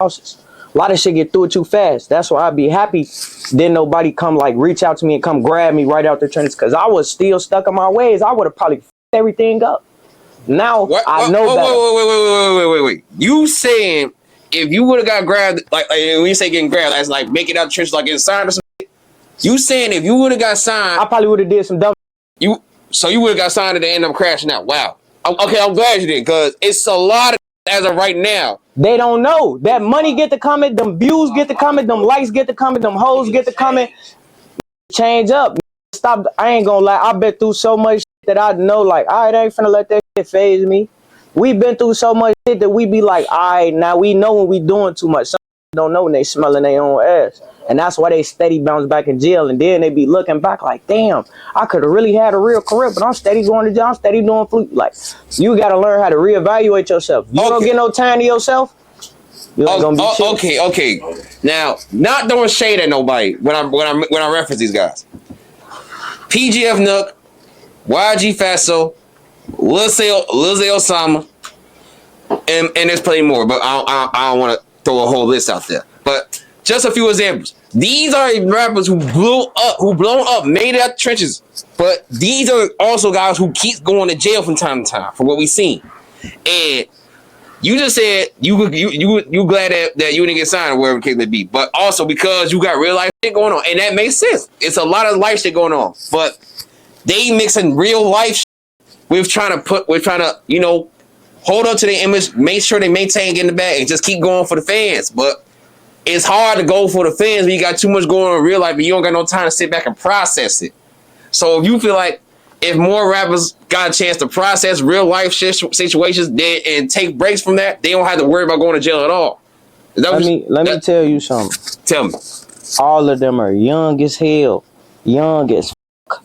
houses. A lot of shit get through it too fast. That's why I'd be happy. Then nobody come like reach out to me and come grab me right out the trenches. Cause I was still stuck in my ways. I would have probably f***ed everything up. Now I know better. Wait. You saying if you would have got grabbed, like when you say getting grabbed, that's like making out the trenches like inside or something. You saying if you would have got signed, I probably would have did some dumb. So you would have got signed and they end up crashing out. Wow. Okay, I'm glad you did, cause it's a lot of as of right now. They don't know that money get to coming, them views get to coming, them likes get to coming, them hoes get to coming. Change up. Stop. I ain't gonna lie. I've been through so much shit that I know, like, all right, I ain't finna let that shit faze me. We've been through so much shit that we be like, all right, now we know when we doing too much. Some don't know when they smelling their own ass. And that's why they steady bounce back in jail. And then they be looking back like, damn, I could have really had a real career, but I'm steady going to jail. I'm steady doing flute. Like, you got to learn how to reevaluate yourself. You don't get no time to yourself. You ain't gonna be okay. Now, not throwing shade at nobody when I reference these guys. PGF Nook, YFG Fatso, Lil Osama, and there's plenty more, but I don't want to throw a whole list out there. But just a few examples. These are rappers who blown up, made it out the trenches. But these are also guys who keep going to jail from time to time, from what we've seen. And you just said you glad that you didn't get signed or wherever the case may be. But also because you got real life shit going on. And that makes sense. It's a lot of life shit going on. But they mixing real life shit with trying to, hold up to their image, make sure they maintain getting the bag, and just keep going for the fans. But it's hard to go for the fans when you got too much going on in real life, but you don't got no time to sit back and process it. So if you feel like if more rappers got a chance to process real life situations and take breaks from that, they don't have to worry about going to jail at all. Let me tell you something. Tell me. All of them are young as hell. Young as fuck.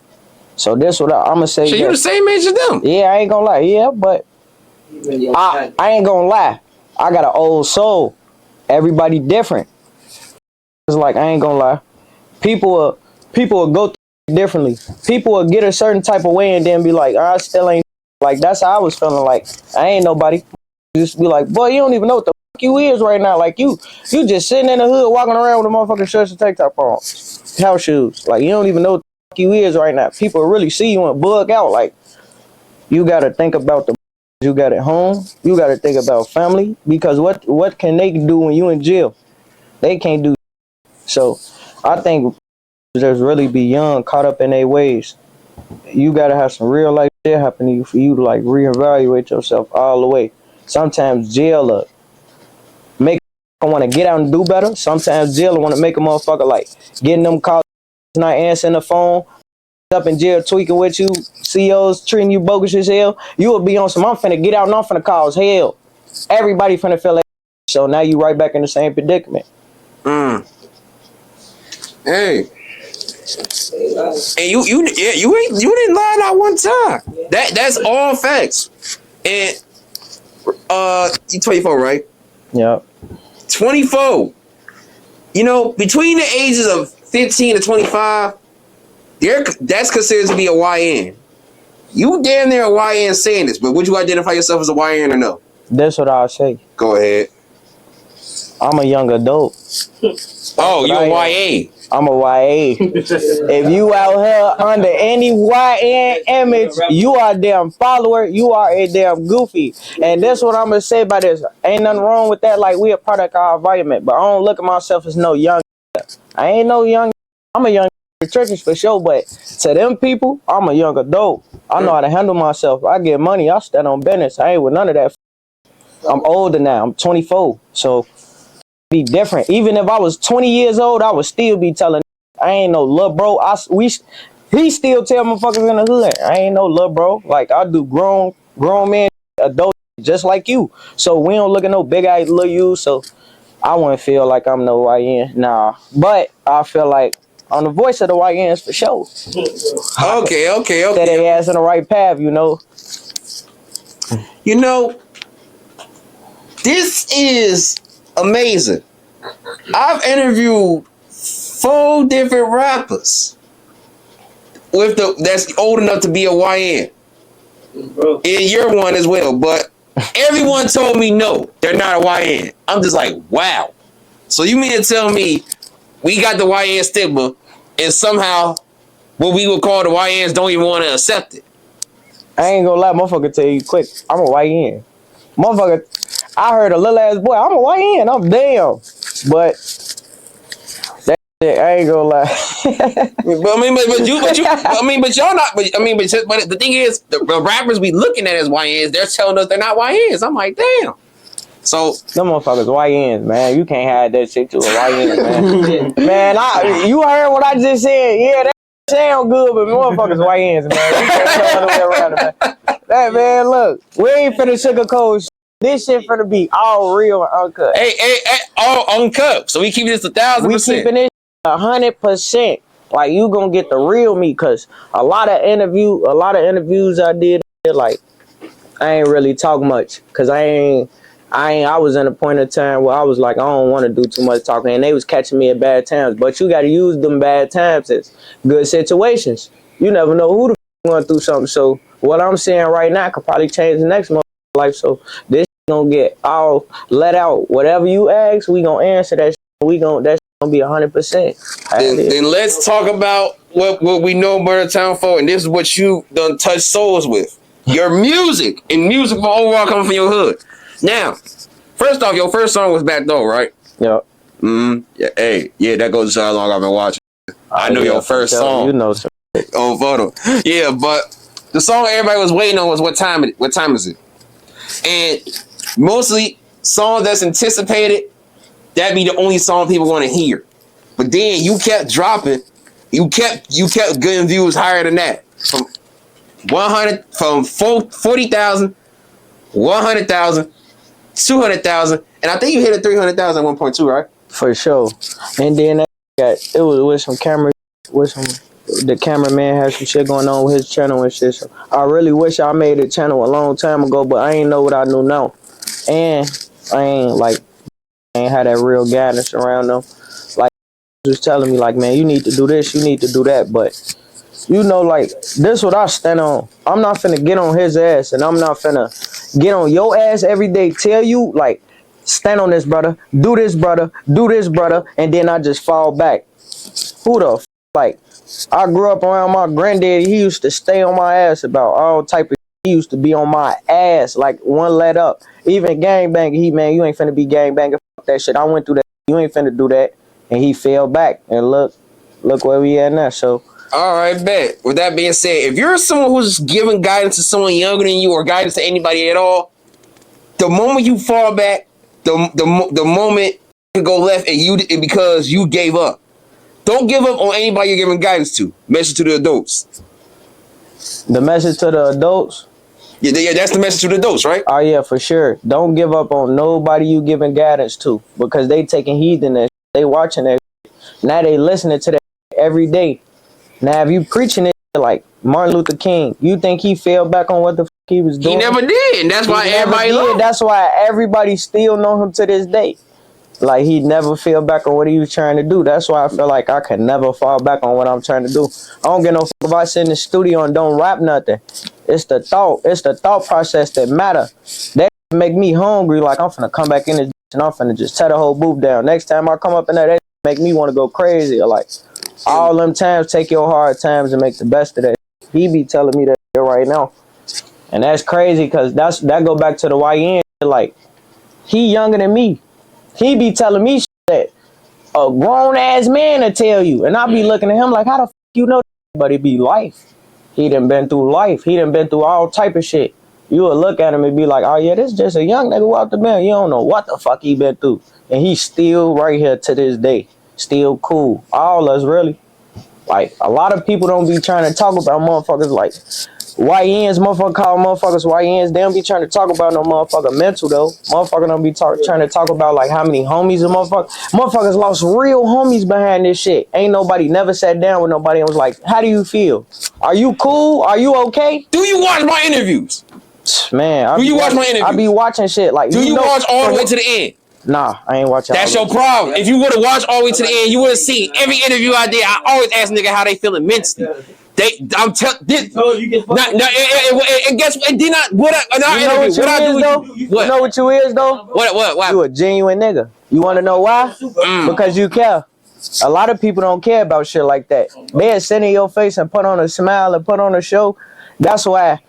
So that's what I'm gonna say. So you the same age as them? Yeah, I ain't gonna lie. Yeah, but I ain't gonna lie. I got an old soul. Everybody different. It's like, I ain't gonna lie. People will go through it differently. People will get a certain type of way and then be like, I still ain't. Like, that's how I was feeling. Like, I ain't nobody. Just be like, boy, you don't even know what the fuck you is right now. Like, you just sitting in the hood walking around with a motherfucking shirts and tank top on, house shoes. Like, you don't even know what the fuck you is right now. People really see you and bug out. Like, you gotta think about the you got at home. You got to think about family, because what can they do when you in jail? They can't do. So I think just really be young, caught up in their ways. You got to have some real life shit happen to you for you to like reevaluate yourself all the way. Sometimes jail make want to get out and do better. Sometimes jail want to make a motherfucker like getting them calls, not answering the phone, up in jail tweaking with you, CEOs treating you bogus as hell. You will be on some, I'm finna get out and I'm finna cause hell. Everybody finna feel like, so now you right back in the same predicament. Hey. And you didn't lie not one time. That's all facts. And you 24, right? Yep. 24. Between the ages of 15 to 25, that's considered to be a YN. You damn near a YN saying this, but would you identify yourself as a YN or no? That's what I'll say. Go ahead. I'm a young adult. Oh, you're a YA. I'm a YA. If you out here under any YN image, you are a damn follower. You are a damn goofy. And that's what I'm going to say about this. Ain't nothing wrong with that. Like, we a product of our environment. But I don't look at myself as no young. I ain't no young. I'm a young churches for sure. But to them people, I'm a young adult. I know how to handle myself. I get money. I stand on business. I ain't with none of that. I'm older now. I'm 24. So be different. Even if I was 20 years old, I would still be telling. I ain't no little bro. He still tell motherfuckers in the hood. I ain't no little bro. Like, I do grown man, adult, just like you. So we don't look at no big eyed little you. So I wouldn't feel like I'm no YN. Nah. But I feel like I'm the voice of the YNs for sure. Okay. Set their ass in the right path, This is amazing. I've interviewed 4 different rappers that's old enough to be a YN. And you're one as well, but Everyone told me no, they're not a YN. I'm just like, wow. So you mean to tell me we got the YN stigma and somehow what we would call the YNs don't even want to accept it? I ain't gonna lie, motherfucker, tell you quick, I'm a YN. Motherfucker, I heard a little ass boy, I'm a YN, I'm damn. But that shit, I ain't gonna lie. but y'all not. But the thing is, the rappers we looking at as YNs, they're telling us they're not YNs. I'm like, damn. So them motherfuckers YNs, man. You can't hide that shit to a YN, man. Man, you heard what I just said? Yeah, that sound good, but motherfuckers YNs, man. You can't go all the way around it, man. That man, look, we ain't finna sugarcoat shit. This shit finna be all real and uncut. Hey, all uncut. So we keeping this 1,000%. We keeping this 100%. Like you gonna get the real me, cause a lot of interviews I did, like I ain't really talk much, cause I was in a point of time where I was like, I don't want to do too much talking, and they was catching me at bad times. But you got to use them bad times as good situations. You never know who the going through something. So what I'm saying right now could probably change the next life. So this gonna get all let out. Whatever you ask, we gonna answer that. That's gonna be 100%. Then let's talk about what we know Murder Town for, and this is what you done touch souls with. Your music and music for overall coming from your hood. Now, first off, your first song was Back Door, right? Yep. Yeah, hey, yeah, that goes to how long I've been watching. I know your first song. You know some shit. Oh, photo. Yeah, but the song everybody was waiting on was What Time Is It? And mostly songs that's anticipated, that'd be the only song people want to hear. But then you kept dropping, you kept getting views higher than that. From 40,000, 100,000, 200,000, and I think you hit a 300,000 at 1.2, right? For sure. And then it was with some cameras, the cameraman had some shit going on with his channel and shit. So I really wish I made a channel a long time ago, but I ain't know what I knew now. And I ain't had that real guidance around them. Like he was telling me, like, man, you need to do this, you need to do that, but you know, like, this what I stand on. I'm not finna get on his ass, and I'm not finna get on your ass every day. Tell you, like, stand on this, brother. Do this, brother. Do this, brother. And then I just fall back. Who the like, I grew up around my granddaddy. He used to stay on my ass about all type of He used to be on my ass, like, one let up. Even gangbanging, man, you ain't finna be gangbanging. Fuck that shit. I went through that. You ain't finna do that. And he fell back. And look where we at now. So, all right, bet. With that being said, if you're someone who's giving guidance to someone younger than you or guidance to anybody at all, the moment you fall back, the moment you go left and because you gave up. Don't give up on anybody you're giving guidance to. Message to the adults. The message to the adults? Yeah, that's the message to the adults, right? Oh, yeah, for sure. Don't give up on nobody you giving guidance to, because they taking heed in that. They watching that. Now they listening to that every day. Now, if you preaching it like Martin Luther King, you think he fell back on what the fuck he was doing? He never did, and that's why everybody loved. That's why everybody still know him to this day. Like, he never fell back on what he was trying to do. That's why I feel like I can never fall back on what I'm trying to do. I don't get no fuck if I sit in the studio and don't rap nothing. It's the thought process that matter. That make me hungry. Like, I'm finna come back in this and I'm finna just tear the whole booth down. Next time I come up in there, that make me want to go crazy. Like, all them times, take your hard times and make the best of that. He be telling me that right now. And that's crazy, because that go back to the YN. Like, he younger than me. He be telling me that a grown-ass man will tell you. And I be looking at him like, how the fuck you know that? But it be life. He done been through life. He done been through all type of shit. You will look at him and be like, oh, yeah, this is just a young nigga out the band. You don't know what the fuck he been through. And he's still right here to this day. Still cool. All us, really. Like, a lot of people don't be trying to talk about motherfuckers like YNs. Motherfuckers call motherfuckers YNs. They don't be trying to talk about no motherfucker mental, though. Motherfucker don't be trying to talk about, like, how many homies a motherfucker. Motherfuckers lost real homies behind this shit. Ain't nobody never sat down with nobody and was like, how do you feel? Are you cool? Are you okay? Do you watch my interviews? Man, watch my interviews? I be watching shit. Like, do you watch all the way to the end? Nah, I ain't watching. That's your problem. If you would have watched all the way to the end, you would have seen every interview I did. I always ask nigga how they feeling mentally. I'm telling. You get fucked. And guess what? Did not. What I do? You know what you is though? What? You a genuine nigga. You want to know why? Because you care. A lot of people don't care about shit like that. They'll sit in your face and put on a smile and put on a show. That's why.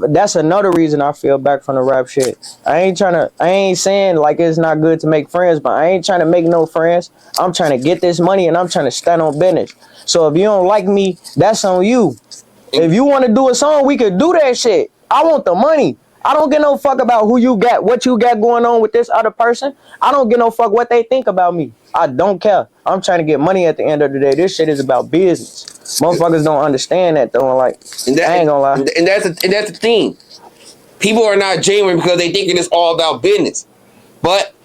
That's another reason I feel back from the rap shit. I ain't saying like it's not good to make friends, but I ain't trying to make no friends. I'm trying to get this money and I'm trying to stand on business. So if you don't like me, that's on you. If you want to do a song, we could do that shit. I want the money. I don't give no fuck about who you got, what you got going on with this other person. I don't give no fuck what they think about me. I don't care. I'm trying to get money at the end of the day. This shit is about business. Motherfuckers don't understand that though. Like, I ain't gonna lie. And that's the thing. People are not genuine because they thinking it's all about business. But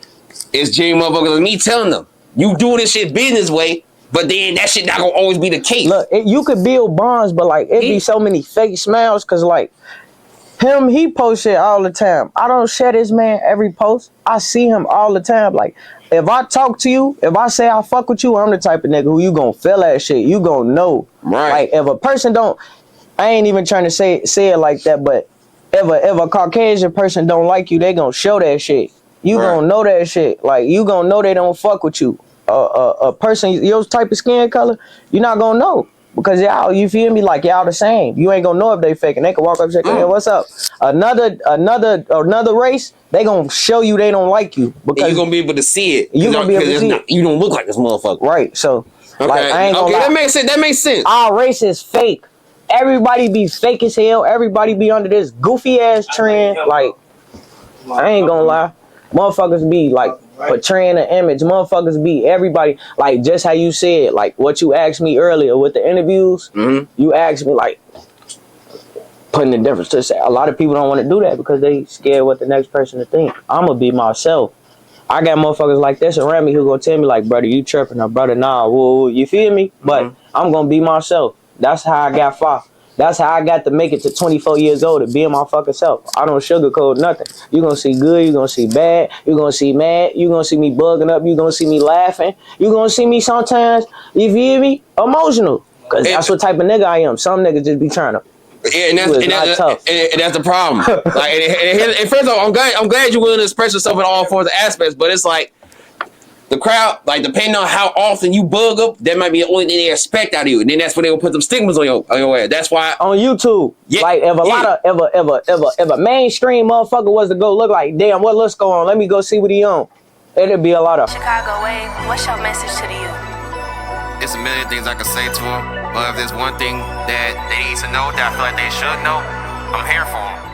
it's genuine motherfuckers like me telling them, you do this shit business way, but then that shit not gonna always be the case. Look, you could build bonds, but like it be so many fake smiles because like he posts shit all the time. I don't share this man every post. I see him all the time. Like, if I talk to you, if I say I fuck with you, I'm the type of nigga who you gonna feel that shit. You gonna know. Right. Like, if a person don't, I ain't even trying to say it like that, but if a Caucasian person don't like you, they gonna show that shit. You gonna know that shit. Like, you gonna know they don't fuck with you. A person, your type of skin color, you're not gonna know. Because y'all, you feel me? Like y'all the same. You ain't gonna know if they faking. They can walk up and say, "Hey, what's up?" Another race, they gonna show you they don't like you because and you gonna be able to see it. You gonna be able to see it. You don't look like this motherfucker, right? So, okay, like, I ain't gonna lie. That makes sense. Our race is fake. Everybody be fake as hell. Everybody be under this goofy ass trend. Like, I ain't gonna lie. Motherfuckers be like portraying an image. Motherfuckers be everybody like just how you said, like what you asked me earlier with the interviews. You asked me like putting the difference to say a lot of people don't want to do that because they scared what the next person to think. I'ma be myself. I got motherfuckers like this around me who gonna tell me like, brother, you tripping, or brother, nah, whoa, you feel me? But I'm gonna be myself. That's how I got far. That's how I got to make it to 24 years old, to being my fucking self. I don't sugarcoat nothing. You're going to see good, you're going to see bad, you're going to see mad, you're going to see me bugging up, you're going to see me laughing, you're going to see me sometimes, you feel me, emotional. Because that's what type of nigga I am. Some niggas just be trying to. Yeah, and that's the problem. Like, and first of all, I'm glad you're willing to express yourself in all four aspects, but it's like, the crowd, like, depending on how often you bug up, that might be the only thing they expect out of you, and then that's when they will put some stigmas on your ass. That's why on YouTube, like if a lot of if a mainstream motherfucker was to go look like, damn, what Lil Sko on? Let me go see what he on. It'd be a lot of Chicago Wave. What's your message to the youth? There's a million things I could say to them, but if there's one thing that they need to know that I feel like they should know, I'm here for them.